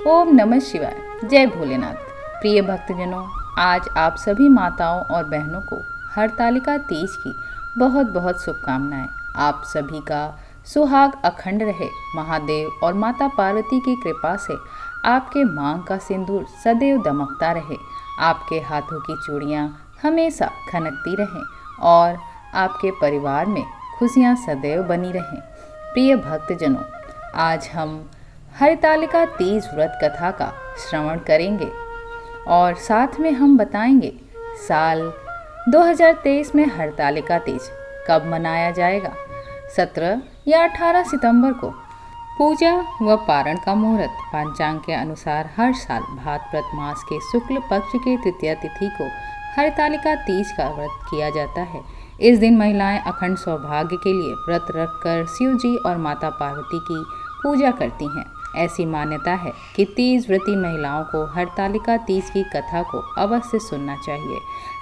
ओम नमः शिवाय। जय भोलेनाथ। प्रिय भक्तजनों, आज आप सभी माताओं और बहनों को हरतालिका तीज की बहुत बहुत शुभकामनाएं। आप सभी का सुहाग अखंड रहे। महादेव और माता पार्वती की कृपा से आपके मांग का सिंदूर सदैव दमकता रहे। आपके हाथों की चूड़ियाँ हमेशा खनकती रहें और आपके परिवार में खुशियाँ सदैव बनी रहें। प्रिय भक्तजनों, आज हम हरतालिका तीज व्रत कथा का श्रवण करेंगे और साथ में हम बताएंगे साल 2023 में हरतालिका तीज कब मनाया जाएगा। 17 या 18 सितंबर को पूजा व पारण का मुहूर्त पंचांग के अनुसार हर साल भाद्रपद मास के शुक्ल पक्ष के तृतीया तिथि को हरतालिका तीज का व्रत किया जाता है। इस दिन महिलाएं अखंड सौभाग्य के लिए व्रत रखकर शिव जी और माता पार्वती की पूजा करती हैं। ऐसी मान्यता है कि तीज व्रती महिलाओं को हरतालिका तीज की कथा को अवश्य सुनना चाहिए,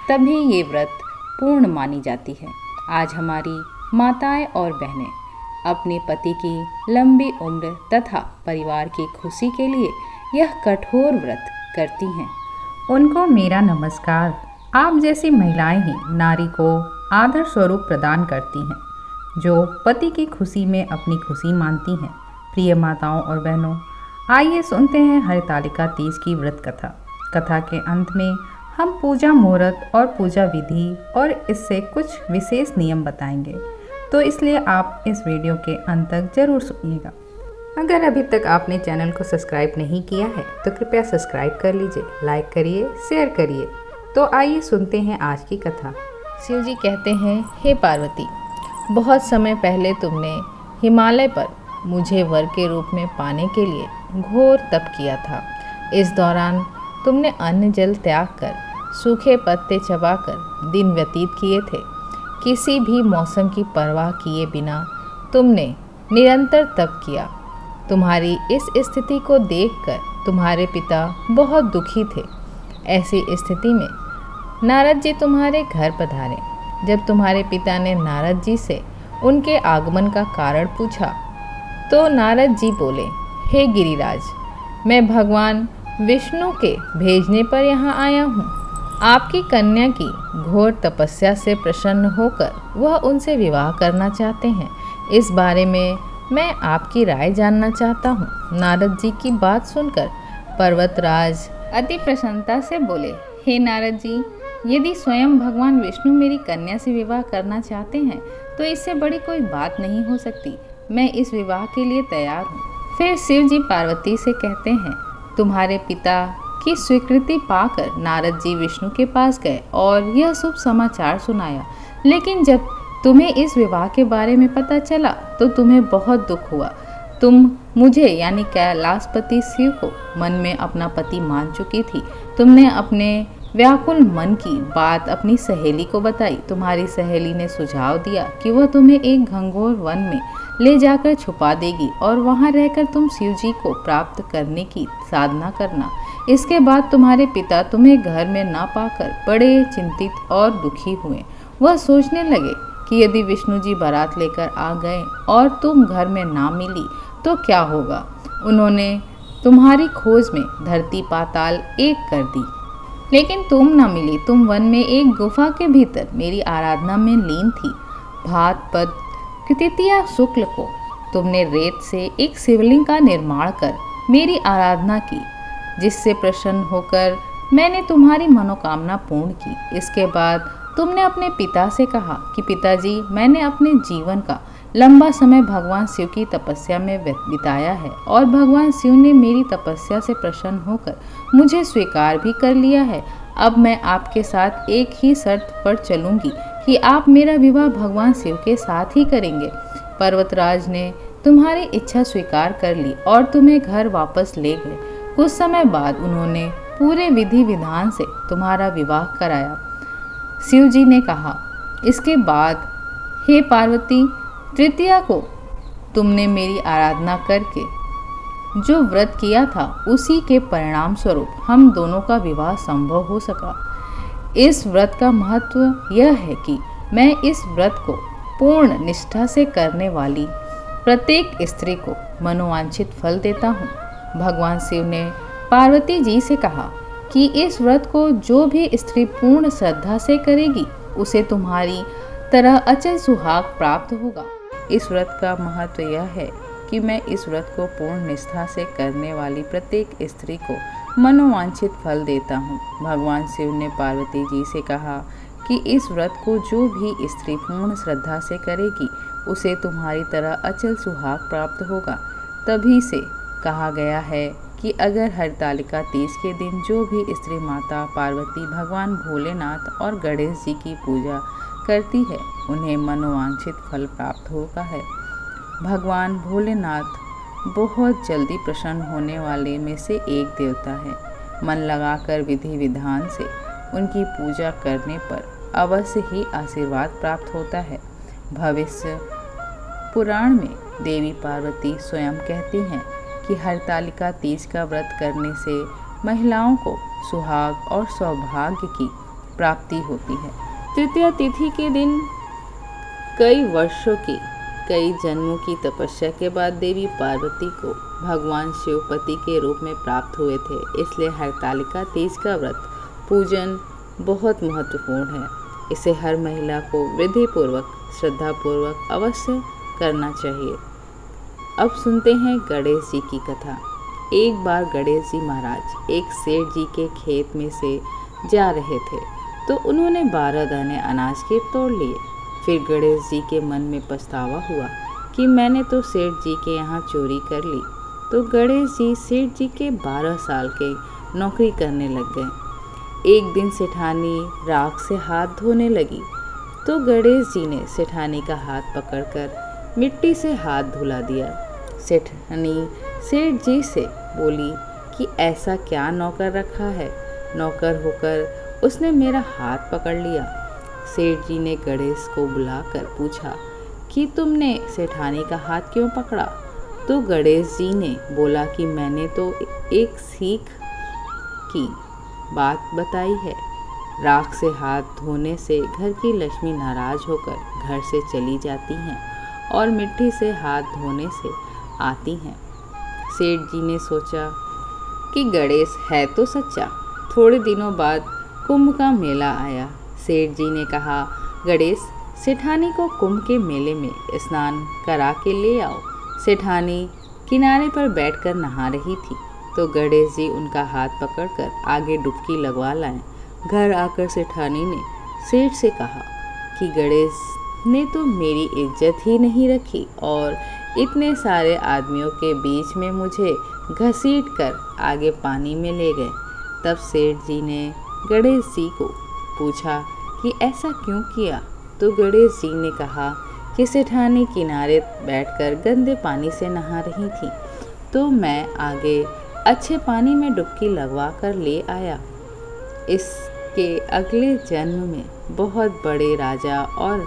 तभी ये व्रत पूर्ण मानी जाती है। आज हमारी माताएं और बहनें अपने पति की लंबी उम्र तथा परिवार की खुशी के लिए यह कठोर व्रत करती हैं। उनको मेरा नमस्कार। आप जैसी महिलाएं ही नारी को आदर स्वरूप प्रदान करती हैं, जो पति की खुशी में अपनी खुशी मानती हैं। प्रिय माताओं और बहनों, आइए सुनते हैं हरतालिका तीज की व्रत कथा। कथा के अंत में हम पूजा मुहूर्त और पूजा विधि और इससे कुछ विशेष नियम बताएंगे, तो इसलिए आप इस वीडियो के अंत तक जरूर सुनिएगा। अगर अभी तक आपने चैनल को सब्सक्राइब नहीं किया है तो कृपया सब्सक्राइब कर लीजिए, लाइक करिए, शेयर करिए। तो आइए सुनते हैं आज की कथा। शिव जी कहते हैं, हे पार्वती, बहुत समय पहले तुमने हिमालय पर मुझे वर के रूप में पाने के लिए घोर तप किया था। इस दौरान तुमने अन्न जल त्याग कर सूखे पत्ते चबाकर दिन व्यतीत किए थे। किसी भी मौसम की परवाह किए बिना तुमने निरंतर तप किया। तुम्हारी इस स्थिति को देखकर तुम्हारे पिता बहुत दुखी थे। ऐसी स्थिति में नारद जी तुम्हारे घर पधारे। जब तुम्हारे पिता ने नारद जी से उनके आगमन का कारण पूछा तो नारद जी बोले, हे गिरिराज, मैं भगवान विष्णु के भेजने पर यहाँ आया हूँ। आपकी कन्या की घोर तपस्या से प्रसन्न होकर वह उनसे विवाह करना चाहते हैं। इस बारे में मैं आपकी राय जानना चाहता हूँ। नारद जी की बात सुनकर पर्वतराज अति प्रसन्नता से बोले, हे नारद जी, यदि स्वयं भगवान विष्णु मेरी कन्या से विवाह करना चाहते हैं तो इससे बड़ी कोई बात नहीं हो सकती। मैं इस विवाह के लिए तैयार हूँ। फिर शिव जी पार्वती से कहते हैं, तुम्हारे पिता की स्वीकृति पाकर नारद जी विष्णु के पास गए और यह शुभ समाचार सुनाया। लेकिन जब तुम्हें इस विवाह के बारे में पता चला तो तुम्हें बहुत दुख हुआ। तुम मुझे यानी कैलाशपति शिव को मन में अपना पति मान चुकी थी। तुमने अपने व्याकुल मन की बात अपनी सहेली को बताई। तुम्हारी सहेली ने सुझाव दिया कि वह तुम्हें एक घंघोर वन में ले जाकर छुपा देगी और वहां रहकर तुम शिव जी को प्राप्त करने की साधना करना। इसके बाद तुम्हारे पिता तुम्हें घर में ना पाकर बड़े चिंतित और दुखी हुए। वह सोचने लगे कि यदि विष्णु जी बारात लेकर आ गए और तुम घर में ना मिली तो क्या होगा। उन्होंने तुम्हारी खोज में धरती पाताल एक कर दी, लेकिन तुम न मिली। तुम वन में एक गुफा के भीतर मेरी आराधना में लीन थी। भाद्रपद तृतीया शुक्ल को तुमने रेत से एक शिवलिंग का निर्माण कर मेरी आराधना की, जिससे प्रसन्न होकर मैंने तुम्हारी मनोकामना पूर्ण की। इसके बाद तुमने अपने पिता से कहा कि पिताजी, मैंने अपने जीवन का लंबा समय भगवान शिव की तपस्या में बिताया है और भगवान शिव ने मेरी तपस्या से प्रसन्न होकर मुझे स्वीकार भी कर लिया है। अब मैं आपके साथ एक ही शर्त पर चलूंगी कि आप मेरा विवाह भगवान शिव के साथ ही करेंगे। पर्वतराज ने तुम्हारी इच्छा स्वीकार कर ली और तुम्हें घर वापस ले गए। कुछ समय बाद उन्होंने पूरे विधि विधान से तुम्हारा विवाह कराया। शिव जी ने कहा, इसके बाद हे पार्वती, तृतीया को तुमने मेरी आराधना करके जो व्रत किया था उसी के परिणाम स्वरूप हम दोनों का विवाह संभव हो सका। इस व्रत का महत्व यह है कि मैं इस व्रत को पूर्ण निष्ठा से करने वाली प्रत्येक स्त्री को मनोवांछित फल देता हूँ। भगवान शिव ने पार्वती जी से कहा कि इस व्रत को जो भी स्त्री पूर्ण श्रद्धा से करेगी उसे तुम्हारी तरह अचल सुहाग प्राप्त होगा। इस व्रत का महत्व यह है कि मैं इस व्रत को पूर्ण निष्ठा से करने वाली प्रत्येक स्त्री को मनोवांछित फल देता हूँ। भगवान शिव ने पार्वती जी से कहा कि इस व्रत को जो भी स्त्री पूर्ण श्रद्धा से करेगी उसे तुम्हारी तरह अचल सुहाग प्राप्त होगा। तभी से कहा गया है कि अगर हरतालिका तीज के दिन जो भी स्त्री माता पार्वती भगवान भोलेनाथ और गणेश जी की पूजा करती है उन्हें मनोवांछित फल प्राप्त होता है। भगवान भोलेनाथ बहुत जल्दी प्रसन्न होने वाले में से एक देवता है। मन लगाकर विधि विधान से उनकी पूजा करने पर अवश्य ही आशीर्वाद प्राप्त होता है। भविष्य पुराण में देवी पार्वती स्वयं कहती हैं कि हरतालिका तीज का व्रत करने से महिलाओं को सुहाग और सौभाग्य की प्राप्ति होती है। तृतीया तिथि के दिन कई वर्षों की कई जन्मों की तपस्या के बाद देवी पार्वती को भगवान शिव पति के रूप में प्राप्त हुए थे। इसलिए हरतालिका तीज का व्रत पूजन बहुत महत्वपूर्ण है। इसे हर महिला को विधिपूर्वक श्रद्धापूर्वक अवश्य करना चाहिए। अब सुनते हैं गणेश जी की कथा। एक बार गणेश जी महाराज एक सेठ जी के खेत में से जा रहे थे तो उन्होंने 12 दाने अनाज के तोड़ लिए। फिर गणेश जी के मन में पछतावा हुआ कि मैंने तो सेठ जी के यहाँ चोरी कर ली। तो गणेश जी सेठ जी के 12 साल के नौकरी करने लग गए। एक दिन सेठानी राख से हाथ धोने लगी तो गणेश जी ने सेठानी का हाथ पकड़कर मिट्टी से हाथ धुला दिया। सेठानी सेठ जी से बोली कि ऐसा क्या नौकर रखा है, नौकर होकर उसने मेरा हाथ पकड़ लिया। सेठ जी ने गणेश को बुलाकर पूछा कि तुमने सेठानी का हाथ क्यों पकड़ा। तो गणेश जी ने बोला कि मैंने तो एक सीख की बात बताई है। राख से हाथ धोने से घर की लक्ष्मी नाराज होकर घर से चली जाती हैं और मिट्टी से हाथ धोने से आती हैं। सेठ जी ने सोचा कि गणेश है तो सच्चा। थोड़े दिनों बाद कुंभ का मेला आया। सेठ जी ने कहा, गणेश सेठानी को कुंभ के मेले में स्नान करा के ले आओ। सेठानी किनारे पर बैठकर नहा रही थी तो गणेश जी उनका हाथ पकड़कर आगे डुबकी लगवा लाए। घर आकर सेठानी ने सेठ से कहा कि गणेश ने तो मेरी इज्जत ही नहीं रखी और इतने सारे आदमियों के बीच में मुझे घसीट कर आगे पानी में ले गए। तब सेठ जी ने गणेश जी को पूछा कि ऐसा क्यों किया। तो गणेश जी ने कहा कि सेठानी किनारे बैठकर गंदे पानी से नहा रही थी तो मैं आगे अच्छे पानी में डुबकी लगवा कर ले आया। इसके अगले जन्म में बहुत बड़े राजा और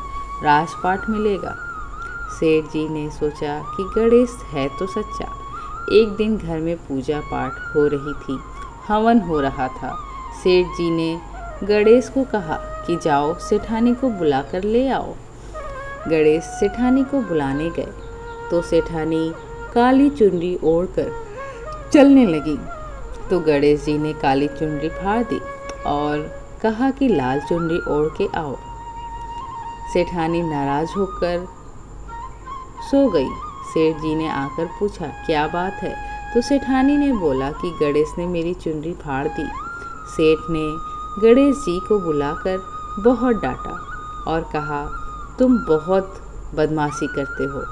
राजपाट मिलेगा। सेठ जी ने सोचा कि गणेश है तो सच्चा। एक दिन घर में पूजा पाठ हो रही थी, हवन हो रहा था। सेठ जी ने गणेश को कहा कि जाओ सेठानी को बुलाकर ले आओ। गणेश सेठानी को बुलाने गए तो सेठानी काली चुनरी ओढ़कर चलने लगी। तो गणेश जी ने काली चुनरी फाड़ दी और कहा कि लाल चुनरी ओढ़ के आओ। सेठानी नाराज होकर सो गई। सेठ जी ने आकर पूछा क्या बात है। तो सेठानी ने बोला कि गणेश ने मेरी चुनरी फाड़ दी। सेठ ने गणेश जी को बुलाकर बहुत डांटा और कहा तुम बहुत बदमाशी करते हो।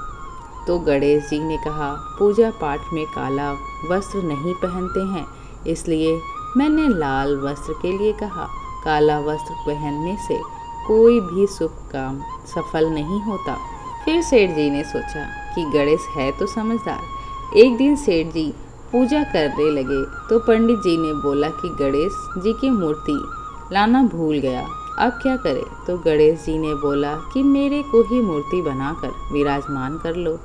तो गणेश जी ने कहा पूजा पाठ में काला वस्त्र नहीं पहनते हैं, इसलिए मैंने लाल वस्त्र के लिए कहा। काला वस्त्र पहनने से कोई भी शुभ काम सफल नहीं होता। फिर सेठ जी ने सोचा कि गणेश है तो समझदार। एक दिन सेठ जी पूजा करने लगे तो पंडित जी ने बोला कि गणेश जी की मूर्ति लाना भूल गया, अब क्या करें। तो गणेश जी ने बोला कि मेरे को ही मूर्ति बनाकर विराजमान कर लो,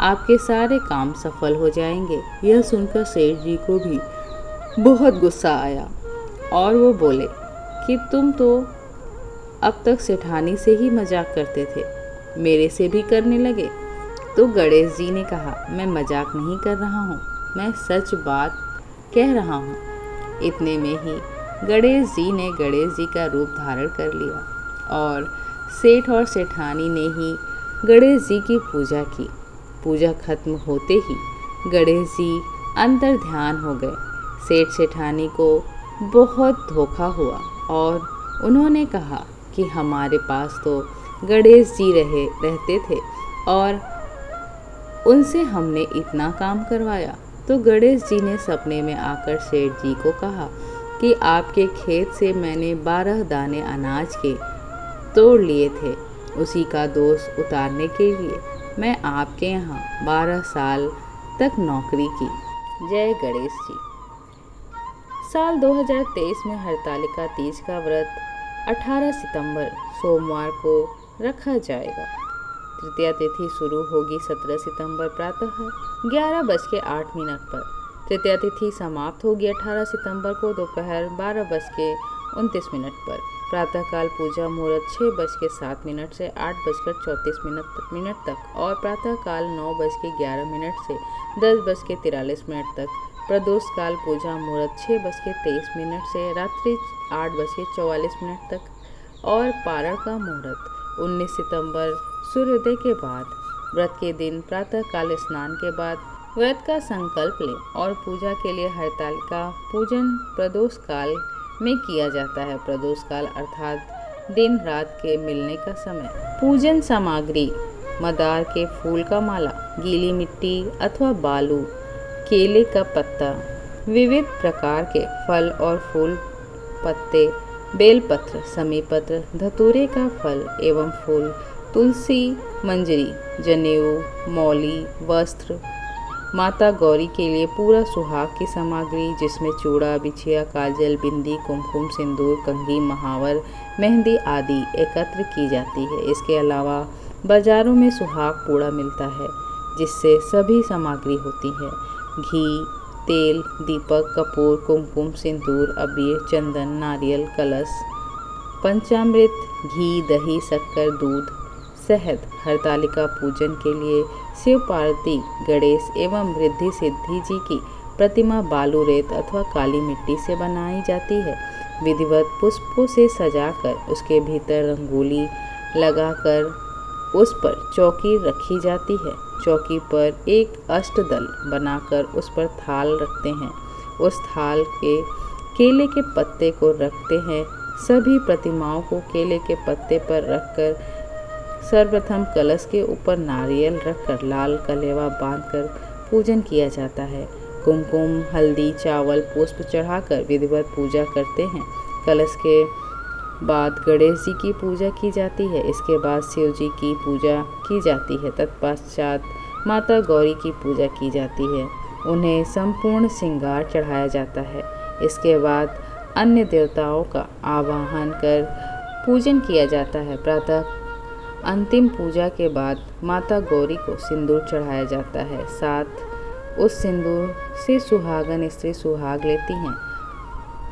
आपके सारे काम सफल हो जाएंगे। यह सुनकर सेठ जी को भी बहुत गुस्सा आया और वो बोले कि तुम तो अब तक सेठानी से ही मजाक करते थे, मेरे से भी करने लगे। तो गणेश जी ने कहा मैं मजाक नहीं कर रहा हूँ, मैं सच बात कह रहा हूँ। इतने में ही गणेश जी ने गणेश जी का रूप धारण कर लिया और सेठ और सेठानी ने ही गणेश जी की पूजा की। पूजा खत्म होते ही गणेश जी अंतर ध्यान हो गए। सेठ सेठानी को बहुत धोखा हुआ और उन्होंने कहा कि हमारे पास तो गणेश जी रहते थे और उनसे हमने इतना काम करवाया। तो गणेश जी ने सपने में आकर सेठ जी को कहा कि आपके खेत से मैंने 12 दाने अनाज के तोड़ लिए थे। उसी का दोष उतारने के लिए मैं आपके यहाँ 12 साल तक नौकरी की। जय गणेश जी। साल 2023 में हरतालिका तीज का व्रत 18 सितंबर सोमवार को रखा जाएगा। तृतीया तिथि शुरू होगी 17 सितंबर प्रातः 11:08 पर। तृतीया तिथि समाप्त होगी 18 सितंबर को दोपहर 12:29 पर। प्रातःकाल पूजा मुहूर्त 6:07 से 8:34 तक और प्रातःकाल 9:11 से 10:43 तक। प्रदोष काल पूजा मुहूर्त 6:23 से रात्रि 8:44 तक और पारण का मुहूर्त 19 सितंबर सूर्योदय के बाद। व्रत के दिन प्रातःकाल स्नान के बाद व्रत का संकल्प लें और पूजा के लिए हरतालिका पूजन प्रदोष काल में किया जाता है। प्रदोष काल अर्थात दिन रात के मिलने का समय। पूजन सामग्री: मंदार के फूल का माला, गीली मिट्टी अथवा बालू, केले का पत्ता, विविध प्रकार के फल और फूल पत्ते, बेलपत्र, समीपत्र, धतूरे का फल एवं फूल, तुलसी, मंजरी, जनेऊ, मौली, वस्त्र। माता गौरी के लिए पूरा सुहाग की सामग्री जिसमें चूड़ा, बिछिया, काजल, बिंदी, कुमकुम, सिंदूर, कंघी, महावर, मेहंदी आदि एकत्र की जाती है। इसके अलावा बाजारों में सुहाग पूड़ा मिलता है जिससे सभी सामग्री होती है। घी, तेल, दीपक, कपूर, कुमकुम, सिंदूर, अबीर, चंदन, नारियल, कलश, पंचामृत, घी, दही, शक्कर, दूध, शहद। हरतालिका पूजन के लिए शिव पार्वती, गणेश एवं रिद्धि सिद्धि जी की प्रतिमा बालू, रेत अथवा काली मिट्टी से बनाई जाती है। विधिवत पुष्पों से सजाकर उसके भीतर रंगोली लगाकर उस पर चौकी रखी जाती है। चौकी पर एक अष्टदल बनाकर उस पर थाल रखते हैं। उस थाल के केले के पत्ते को रखते हैं। सभी प्रतिमाओं को केले के पत्ते पर रखकर सर्वप्रथम कलश के ऊपर नारियल रखकर लाल कलेवा बांधकर पूजन किया जाता है। कुमकुम, हल्दी, चावल, पुष्प चढ़ाकर विधिवत पूजा करते हैं। कलश के बाद गणेश जी की पूजा की जाती है। इसके बाद शिव जी की पूजा की जाती है। तत्पश्चात माता गौरी की पूजा की जाती है। उन्हें संपूर्ण श्रृंगार चढ़ाया जाता है। इसके बाद अन्य देवताओं का आवाहन कर पूजन किया जाता है। प्रातः अंतिम पूजा के बाद माता गौरी को सिंदूर चढ़ाया जाता है। साथ उस सिंदूर से सुहागन स्त्री सुहाग लेती हैं।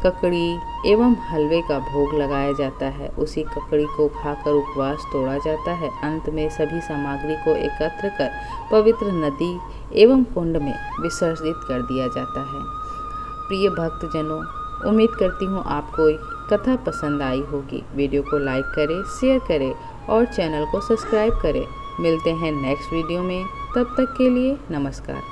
ककड़ी एवं हलवे का भोग लगाया जाता है। उसी ककड़ी को खाकर उपवास तोड़ा जाता है। अंत में सभी सामग्री को एकत्र कर पवित्र नदी एवं कुंड में विसर्जित कर दिया जाता है। प्रिय भक्तजनों, उम्मीद करती हूँ आपको कथा पसंद आई होगी। वीडियो को लाइक करें, शेयर करें और चैनल को सब्सक्राइब करें। मिलते हैं नेक्स्ट वीडियो में। तब तक के लिए नमस्कार।